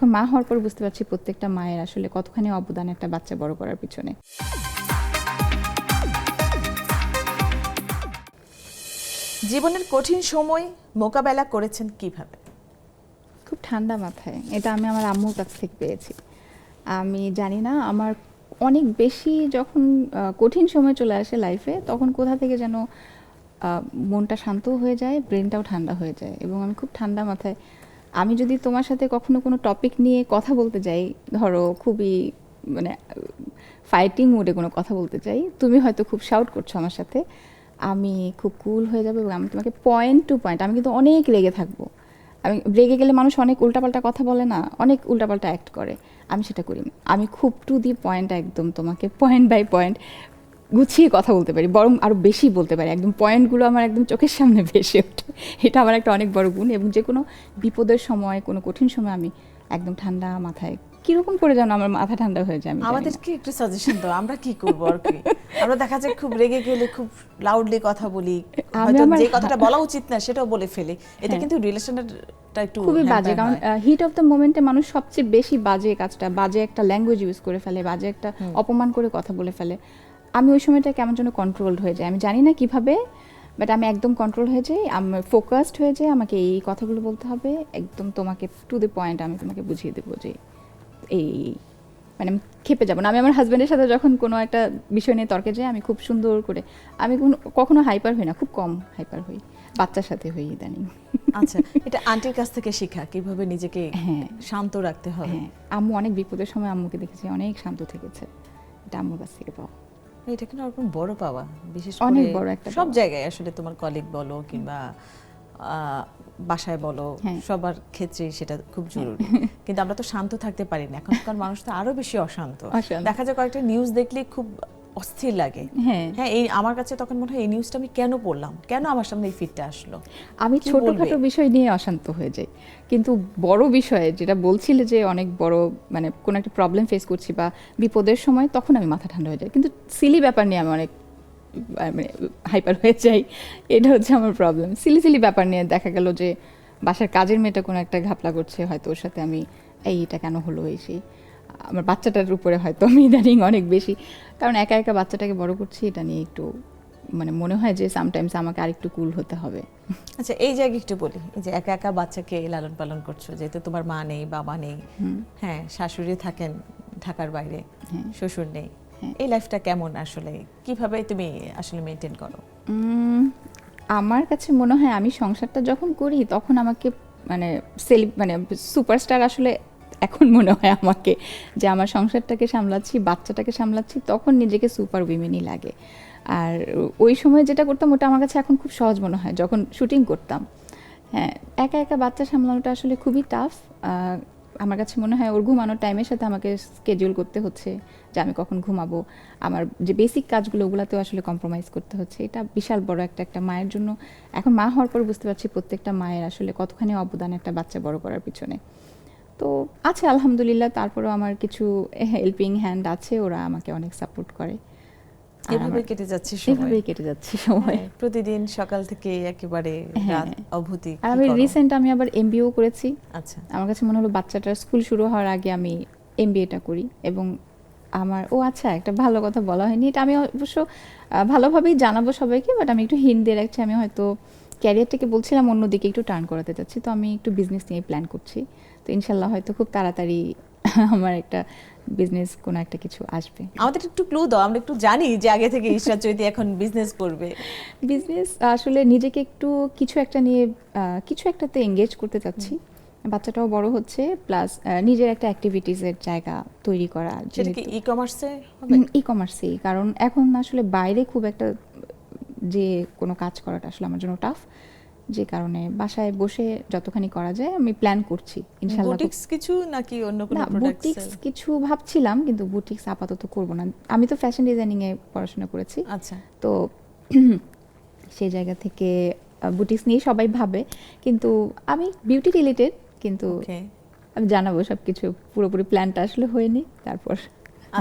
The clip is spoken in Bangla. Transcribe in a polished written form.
এখন মা হওয়ার পর বুঝতে পারছি প্রত্যেকটা মায়ের আসলে কতখানি অবদান একটা বাচ্চা বড় করার পিছনে। জীবনের কঠিন সময় মোকাবেলা করেছেন কিভাবে? খুব ঠান্ডা মাথায়, এটা আমি আমার আম্মুর কাছ থেকে পেয়েছি। আমি জানি না, আমার অনেক বেশি যখন কঠিন সময় চলে আসে লাইফে, তখন কোথা থেকে যেন মনটা শান্ত হয়ে যায়, ব্রেনটাও ঠান্ডা হয়ে যায়, এবং আমি খুব ঠান্ডা মাথায়, আমি যদি তোমার সাথে কখনো কোনো টপিক নিয়ে কথা বলতে যাই, ধরো খুবই মানে ফাইটিং মুডে কোনো কথা বলতে চাই, তুমি হয়তো খুব শাউট করছো আমার সাথে, আমি খুব কুল হয়ে যাবো এবং আমি তোমাকে পয়েন্ট টু পয়েন্ট, আমি কিন্তু অনেক রেগে থাকবো। আমি রেগে গেলে মানুষ অনেক উল্টাপাল্টা কথা বলে না, অনেক উল্টাপাল্টা অ্যাক্ট করে, আমি সেটা করি না। আমি খুব টু দি পয়েন্ট, একদম তোমাকে পয়েন্ট বাই পয়েন্ট গুছিয়ে কথা বলতে পারি, বরং আরও বেশি বলতে পারি, একদম পয়েন্টগুলো আমার একদম চোখের সামনে ভেসে ওঠে। এটা আমার একটা অনেক বড় গুণ, এবং যে কোনো বিপদের সময়, কোনো কঠিন সময় আমি একদম ঠান্ডা মাথায়, কিরকম করে যেন আমার মাথা ঠান্ডা হয়ে যায়। আমাদেরকে একটু সাজেশন দাও, আমরা কি করবো আর কি? আমরা দেখা যায় খুব রেগে গেলে খুব লাউডলি কথা বলি, হয়তো যে কথাটা বলা উচিত না সেটাও বলে ফেলি, এতে কিন্তু রিলেশনটা একটু খুবই বাজে। কারণ হিট অফ দ্য মোমেন্টে মানুষ সবচেয়ে বেশি বাজে কাজটা, বাজে একটা ল্যাঙ্গুয়েজ ইউজ করে ফেলে, বাজে একটা অপমান করে কথা বলে ফেলে। আমি ওই সময়টা কেমন যেন কন্ট্রোলড হয়ে যায়, আমি জানি না কিভাবে, বাট আমি একদম কন্ট্রোল হয়ে যাই, আমি ফোকাসড হয়ে যাই, আমাকে এই কথাগুলো বলতে হবে, একদম তোমাকে টু দ্য পয়েন্ট আমি তোমাকে বুঝিয়ে দেবো যে এই, মানে আমি খেপে যাবো না। আমি আমার হাজব্যান্ডের সাথে যখন কোনো একটা বিষয় নিয়ে তর্কে যাই, আমি খুব সুন্দর করে, আমি কখনো হাইপার হই না, খুব কম হাইপার হই, বাচ্চার সাথে হই ইদানিং। আচ্ছা, এটা আন্টির কাছ থেকে শেখা কিভাবে নিজেকে শান্ত রাখতে হবে? হ্যাঁ, আম্মু অনেক বিপদের সময় আম্মুকে দেখেছি অনেক শান্ত থেকেছে, এটা আম্মুর কাছ থেকে পাওয়া। এটা কিন্তু ওরকম বড় পাওয়া, বিশেষ অনেক করে বড় একটা সব জায়গায় আসলে, তোমার কলিগ বলো কিংবা বাসায় বলো, সবার ক্ষেত্রেই সেটা খুব জরুরি। কিন্তু আমরা তো শান্ত থাকতে পারি না, এখনকার মানুষ তো আরো বেশি অশান্ত। দেখা যায় কয়েকটা নিউজ দেখলে খুব অস্থির লাগে। হ্যাঁ, এই আমার কাছে তখন মনে হয় এই নিউজটা আমি কেন পড়লাম, কেন আমার সামনে এই ফিডটা আসলো। আমি ছোটখাটো বিষয় নিয়ে অশান্ত হয়ে যাই, কিন্তু বড় বিষয়ে যেটা বলছিলে যে অনেক বড়, মানে কোনো একটা প্রবলেম ফেস করছি বা বিপদের সময়, তখন আমি মাথা ঠান্ডা হয়ে যাই। কিন্তু সিলি ব্যাপার নিয়ে আমি অনেক মানে হাইপার হয়ে যাই, এটা হচ্ছে আমার প্রবলেম। সিলি সিলি ব্যাপার নিয়ে দেখা গেল যে বাসার কাজের মেয়েটা কোনো একটা ঘাপলা করছে, হয়তো ওর সাথে আমি এইটা কেন হলো, এই সেই, আমার বাচ্চাটার উপরে হয়তো আমি ইদানিং অনেক বেশি, কারণ একা একা বাচ্চাটাকে বড় করছি, এটা নিয়ে একটু মানে মনে হয় যে সামটাইমস আমাকে আরেকটু কুল হতে হবে। আচ্ছা, এই জায়গায় একটু বলি, এই যে একা একা বাচ্চাকে লালন পালন করছো, যেহেতু তোমার মা নেই, বাবা নেই, হ্যাঁ, শাশুড়ি থাকেন ঢাকার বাইরে, শ্বশুর নেই, এই লাইফটা কেমন আসলে, কিভাবে তুমি আসলে মেনটেন করো? আমার কাছে মনে হয় আমি সংসারটা যখন করি তখন আমাকে মানে মানে সুপারস্টার আসলে এখন মনে হয় আমাকে, যে আমার সংসারটাকে সামলাচ্ছি, বাচ্চাটাকে সামলাচ্ছি, তখন নিজেকে সুপার উইমেনই লাগে। আর ওই সময় যেটা করতাম ওটা আমার কাছে এখন খুব সহজ মনে হয়, যখন শুটিং করতাম। হ্যাঁ, একা একা বাচ্চা সামলানোটা আসলে খুবই টাফ। আমার কাছে মনে হয় ওর ঘুমানোর টাইমের সাথে আমাকে স্কেডিউল করতে হচ্ছে যে আমি কখন ঘুমাবো, আমার যে বেসিক কাজগুলো ওগুলাতেও আসলে কম্প্রোমাইজ করতে হচ্ছে। এটা বিশাল বড় একটা মায়ের জন্য, এখন মা হওয়ার পর বুঝতে পারছি প্রত্যেকটা মায়ের আসলে কতখানি অবদান একটা বাচ্চা বড় করার পিছনে। তো আছে আলহামদুলিল্লাহ, তারপরেও আমার কিছু হেল্পিং হ্যান্ড আছে, ওরা আমাকে অনেক সাপোর্ট করে। এভাবেই কেটে যাচ্ছে সময়। প্রতিদিন সকাল থেকে একেবারে রাত অবধি। আমি রিসেন্ট আমি আবার এমবিএও করেছি। আচ্ছা, আমার কাছে মনে হলো বাচ্চাটার স্কুল শুরু হওয়ার আগে আমি এমবিএটা করি, এবং আমার আচ্ছা, একটা ভালো কথা বলা হয়নি, এটা আমি অবশ্য ভালোভাবেই জানাবো সবাইকে, বাট আমি একটু হিন্ট দিয়ে রাখছি, আমি হয়তো ক্যারিয়ারটাকে বলছিলাম অন্যদিকে একটু টার্ন করাতে চাচ্ছি, তো আমি একটু বিজনেস নিয়ে প্ল্যান করছি। তো ইনশাল্লাহ হয়তো খুব তাড়াতাড়ি আমার একটা বিজনেস কোনো একটা কিছু আসবে। আমাদের একটু ক্লু দাও, আমরা একটু জানি যে আগে থেকে ইশরাত চৈতি এখন বিজনেস করবে। বিজনেস আসলে নিজেকে একটু কিছু একটা নিয়ে কিছু একটাতে এঙ্গেজ করতে চাচ্ছি, বাচ্চাটাও বড় হচ্ছে, প্লাস নিজের একটা অ্যাক্টিভিটিসের জায়গা তৈরি করা। সেটা কি ই-কমার্সে হবে? ই-কমার্সেই, কারণ এখন আসলে বাইরে খুব একটা যে কোনো কাজ করাটা আসলে আমার জন্য টাফ, যে কারণে বাসায় বসে যতখানি করা যায় আমি প্ল্যান করছি ইনশাআল্লাহ। বুটিক্স কিছু নাকি অন্য কোনো প্রোডাক্টস? বুটিক্স কিছু ভাবছিলাম, কিন্তু বুটিক্স আপাতত করব না। আমি তো ফ্যাশন ডিজাইনিং এ পড়াশোনা করেছি। আচ্ছা, তো সেই জায়গা থেকে বুটিক্স নিয়ে সবাই ভাবে, কিন্তু আমি বিউটি রিলেটেড, কিন্তু আমি জানাবো সবকিছু, পুরোপুরি প্ল্যানটা আসলে হয়নি, তারপর